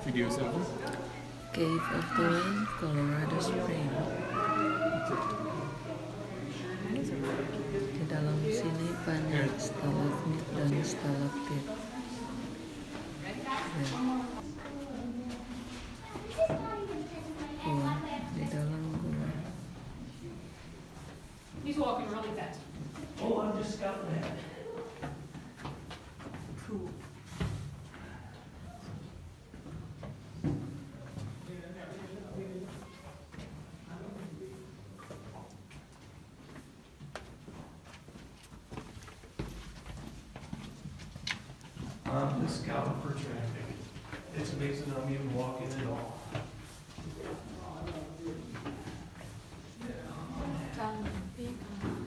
Video sample. Cave of the Wind, Colorado Spring. Di dalam sini banyak stalagmit dan stalaktit. Gua di dalam gua. He's walking really fast. Oh, I'm just scouting ahead. Cool. I'm just scouting for traffic. It's amazing I'm even walking at all.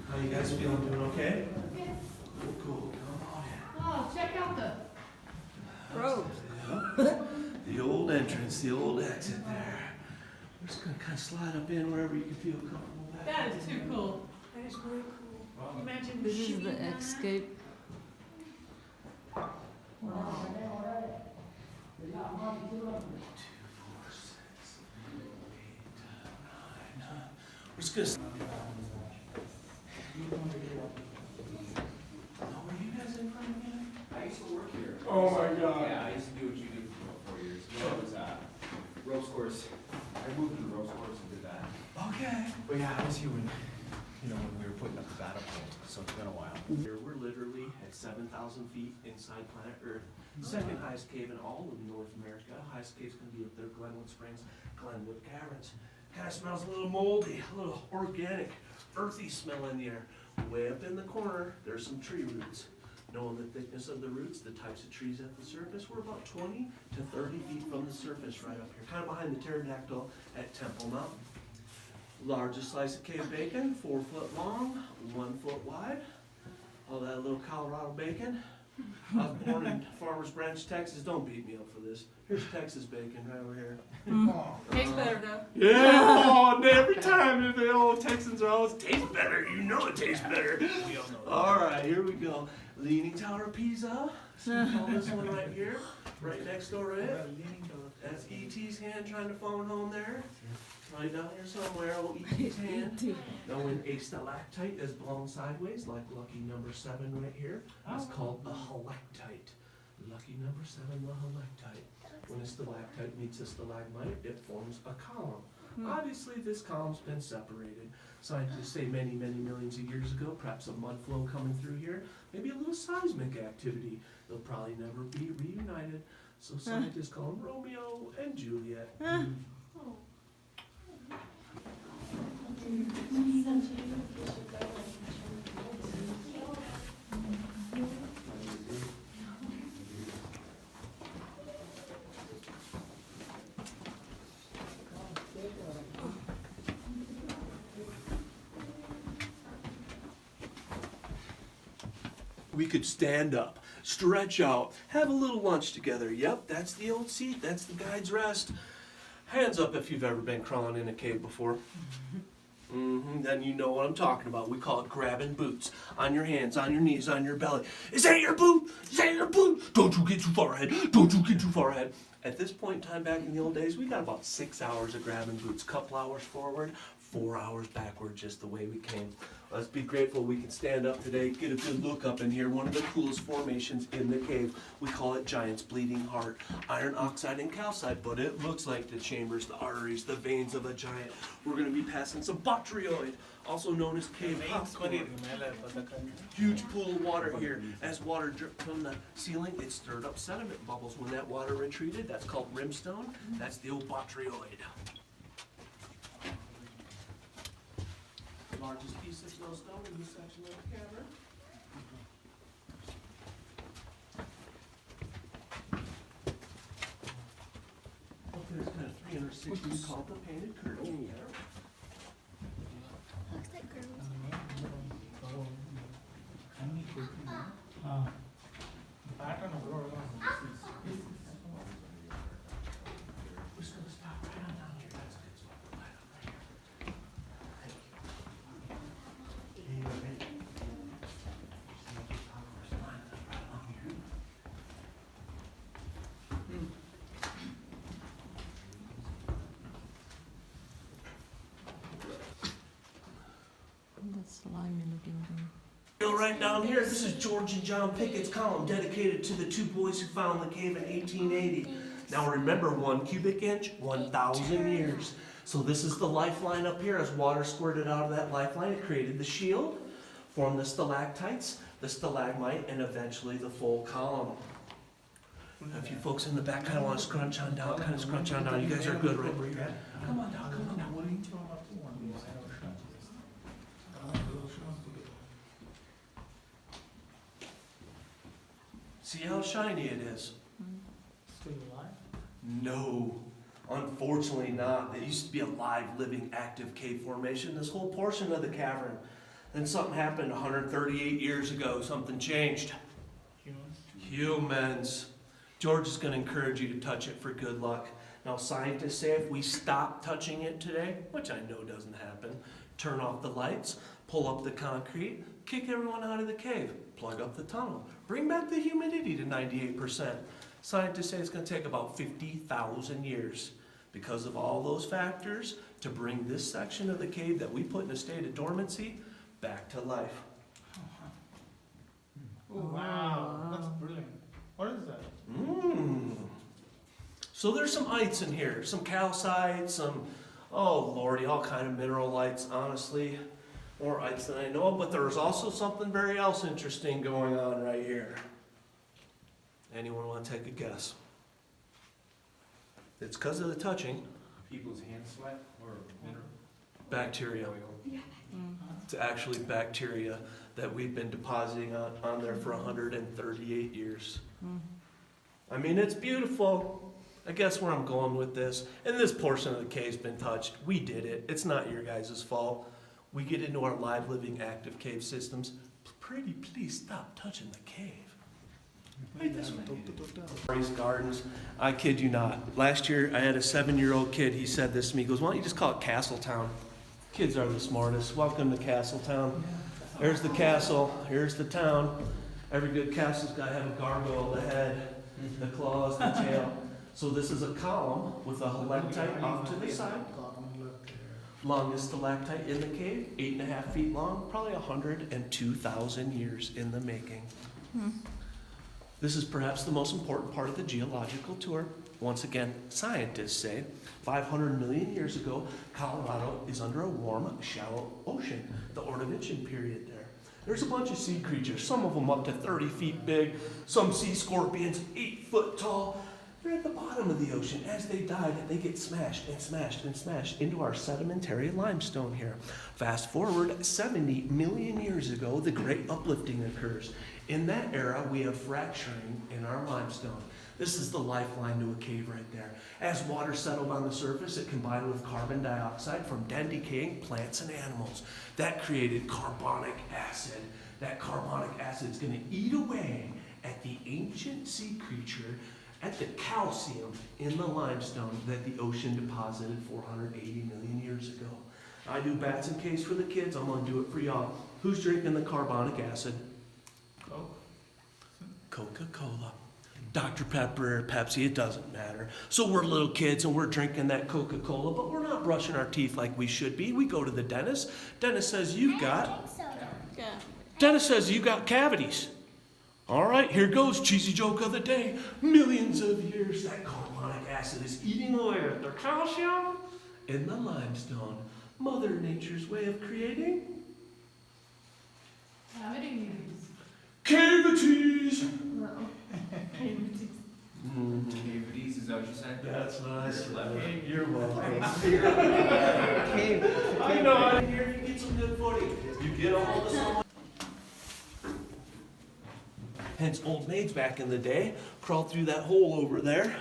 How you guys feeling? Doing okay? Cool. Come on in. Oh, check out the road. The old entrance, the old exit there. We're just gonna kind of slide up in wherever you can feel comfortable. That is too cool. That is really cool. Imagine This is shooting the down escape. We're just gonna. Oh, were you guys in front again? I used to work here. Oh my God. Yeah, I used to do what you did for about 4 years. You know, it was ropes course. I moved to the ropes course and did that. Okay. But yeah, I was here when, when we were putting up the battle point, so it's been a while. Here we're literally at 7,000 feet inside planet Earth. Second highest cave in all of North America. Highest cave's gonna be up there, Glenwood Springs, Glenwood Caverns. Kind of smells a little moldy, a little organic, earthy smell in the air. Way up in the corner, there's some tree roots. Knowing the thickness of the roots, the types of trees at the surface, we're about 20 to 30 feet from the surface right up here, kind of behind the pterodactyl at Temple Mountain. Largest slice of cave bacon, 4 foot long, 1 foot wide. All that little Colorado bacon. I was born in Farmers Branch, Texas. Don't beat me up for this. Here's Texas bacon right over here. Tastes better though. Yeah, oh, and every time the old Texans are always tastes better. You know it tastes better. We all know that. All right, here we go. Leaning Tower of Pisa. So we call this one right here, right next door, right? That's E.T.'s hand trying to phone home there. Right down here somewhere, old E.T.'s hand. Now when a stalactite is blown sideways, like lucky number 7 right here, it's called a halactite. Lucky number 7, the halactite. When a stalactite meets a stalagmite, it forms a column. Obviously, this column's been separated. Scientists say many, many millions of years ago, perhaps a mud flow coming through here, maybe a little seismic activity. They'll probably never be reunited. So scientists call them Romeo and Juliet. We could stand up, stretch out, have a little lunch together. Yep, that's the old seat, that's the guide's rest. Hands up if you've ever been crawling in a cave before. Then you know what I'm talking about. We call it grabbing boots. On your hands, on your knees, on your belly. Is that your boot? Is that your boot? Don't you get too far ahead. Don't you get too far ahead. At this point in time back in the old days, we got about 6 hours of grabbing boots. Couple hours forward, 4 hours backward, just the way we came. Let's be grateful we can stand up today, get a good look up in here. One of the coolest formations in the cave. We call it Giant's Bleeding Heart. Iron oxide and calcite, but it looks like the chambers, the arteries, the veins of a giant. We're going to be passing some botryoid, also known as cave popcorn. Huge pool of water here. As water dripped from the ceiling, it stirred up sediment bubbles. When that water retreated, that's called rimstone. That's the old botryoid. Largest piece of snowstone in this section of the cavern. Up there's kind of 360 called the painted curtain. Looks like girls. We're just going to stop right on down here. That's a good spot. Right on right here. Thank you. Hey, you ready? Right along here. right down here, this is George and John Pickett's column dedicated to the two boys who found the cave in 1880. Now remember, 1 cubic inch, 1,000 years. So this is the lifeline up here. As water squirted out of that lifeline, it created the shield, formed the stalactites, the stalagmite, and eventually the full column. If you folks in the back kind of want to scrunch on down, kind of scrunch on down. You guys are good right where you're at. Come on down, come on down. See how shiny it is? Still alive? No, unfortunately not. It used to be a live, living, active cave formation, this whole portion of the cavern. Then something happened 138 years ago. Something changed. Humans. George is going to encourage you to touch it for good luck. Now, scientists say if we stop touching it today, which I know doesn't happen, turn off the lights, pull up the concrete, kick everyone out of the cave, plug up the tunnel, bring back the humidity to 98%. Scientists say it's going to take about 50,000 years because of all those factors to bring this section of the cave that we put in a state of dormancy back to life. Oh, wow, that's brilliant. What is that? So there's some ites in here, some calcite, some, oh lordy, all kind of mineral ites, honestly. More ites than I know of, but there's also something very else interesting going on right here. Anyone want to take a guess? It's because of the touching. People's hand sweat or mineral? Bacteria. It's actually bacteria that we've been depositing on there for 138 years. I mean, it's beautiful. I guess where I'm going with this, and this portion of the cave's been touched. We did it. It's not your guys' fault. We get into our live, living, active cave systems. Pretty please stop touching the cave. Right this way. Raised gardens. I kid you not. Last year, I had a 7-year-old kid. He said this to me. He goes, "Why don't you just call it Castletown?" Kids are the smartest. Welcome to Castletown. There's the castle. Here's the town. Every good castle's got to have a gargoyle, the head, the claws, the tail. So this is a column with a stalactite off to the side. Longest stalactite in the cave, 8.5 feet long, probably 102,000 years in the making. This is perhaps the most important part of the geological tour. Once again, scientists say 500 million years ago, Colorado is under a warm, shallow ocean, the Ordovician period there. There's a bunch of sea creatures, some of them up to 30 feet big, some sea scorpions 8 foot tall. They're at the bottom of the ocean. As they die, they get smashed and smashed and smashed into our sedimentary limestone here. Fast forward 70 million years ago, the great uplifting occurs. In that era, we have fracturing in our limestone. This is the lifeline to a cave right there. As water settled on the surface, it combined with carbon dioxide from dead decaying plants and animals. That created carbonic acid. That carbonic acid is going to eat away at the ancient sea creature, at the calcium in the limestone that the ocean deposited 480 million years ago. I do bats and caves for the kids. I'm going to do it for y'all. Who's drinking the carbonic acid? Coke. Coca-Cola. Dr. Pepper or Pepsi, it doesn't matter. So we're little kids and we're drinking that Coca-Cola, but we're not brushing our teeth like we should be. We go to the dentist. Dentist says you've got cavities. All right, here goes, cheesy joke of the day. Millions of years, that carbonic acid is eating away at their calcium in the limestone. Mother Nature's way of creating cavities. Cavities, is that what you said? That's what I said. Clever. You're welcome. I know, I hear you get some good footing. You get all the summer. Hence, old maids back in the day crawled through that hole over there,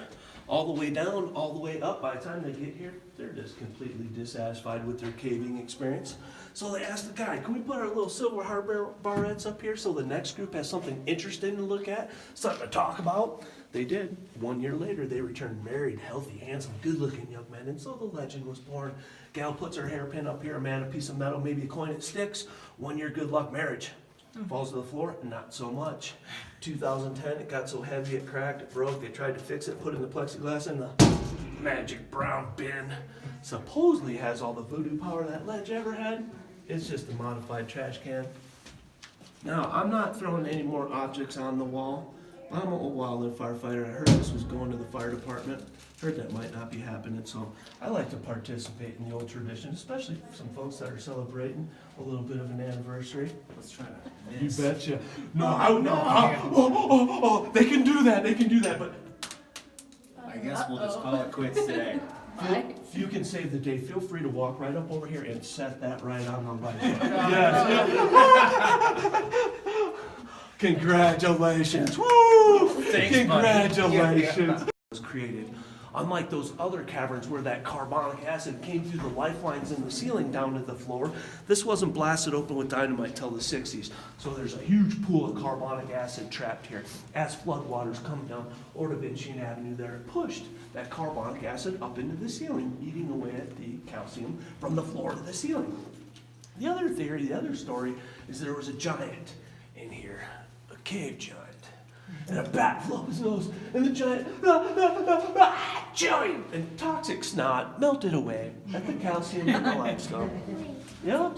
all the way down, all the way up. By the time they get here, they're just completely dissatisfied with their caving experience. So they asked the guide, "Can we put our little silver hardware barrettes up here so the next group has something interesting to look at, something to talk about?" They did. 1 year later, they returned married, healthy, handsome, good-looking young men, and so the legend was born. Gal puts her hairpin up here, a man a piece of metal, maybe a coin, it sticks. 1 year good luck marriage. Falls to the floor, not so much. 2010, it got so heavy it cracked, it broke. They tried to fix it, put it in the plexiglass in the magic brown bin. Supposedly has all the voodoo power that ledge ever had. It's just a modified trash can. Now, I'm not throwing any more objects on the wall. I'm an old wildland firefighter. I heard this was going to the fire department. Heard that might not be happening, so I like to participate in the old tradition, especially some folks that are celebrating a little bit of an anniversary. Let's try to You miss. betcha. No, they can do that. They can do that, but I guess we'll just call it quits today. if you can save the day, feel free to walk right up over here and set that right on the right. Yes. Congratulations. Woo! Thanks, buddy. Congratulations. Was created. Unlike those other caverns where that carbonic acid came through the lifelines in the ceiling down to the floor, this wasn't blasted open with dynamite till the 60s. So there's a huge pool of carbonic acid trapped here. As floodwaters come down Ordovician Avenue there, it pushed that carbonic acid up into the ceiling, eating away at the calcium from the floor to the ceiling. The other theory, the other story, is there was a giant in here, a cave giant. And a bat flew up his nose, and the giant, chewing, and toxic snot melted away at the calcium in the limestone. Yeah,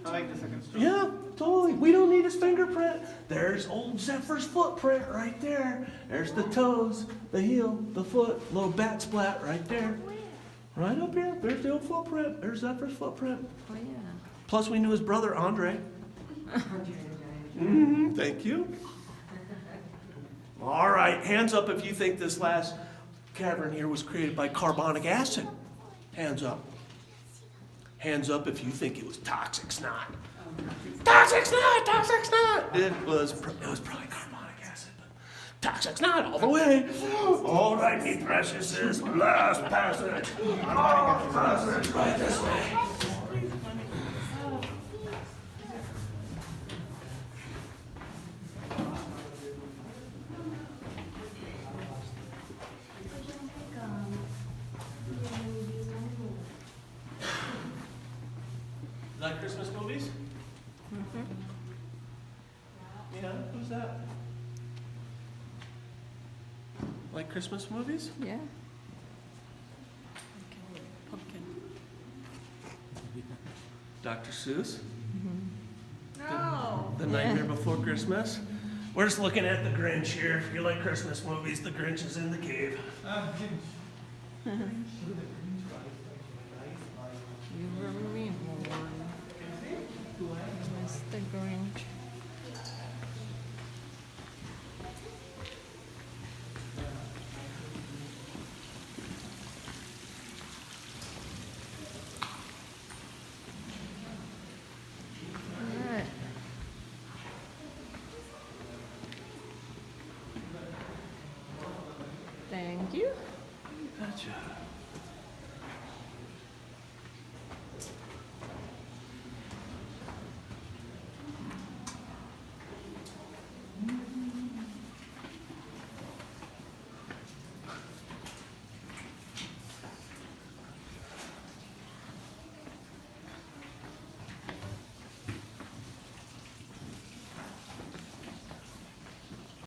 I like the second story. yeah, totally. We don't need his fingerprint. There's old Zephyr's footprint right there. There's the toes, the heel, the foot, little bat splat right there. Right up here, there's the old footprint. There's Zephyr's footprint. Oh, yeah. Plus, we knew his brother, Andre. Thank you. All right, hands up if you think this last cavern here was created by carbonic acid. Hands up. Hands up if you think it was toxic snot. Toxic snot, toxic snot. It was probably carbonic acid, but toxic snot all the way. All right, me preciouses, last passage. Last passage right this way. Like Christmas movies? Yeah, who's that? Like Christmas movies? Yeah. Dr. Seuss? No. The Nightmare Before Christmas? We're just looking at the Grinch here. If you like Christmas movies, the Grinch is in the cave. You were reborn. Mr. Grinch. Alright. Thank you. Gotcha.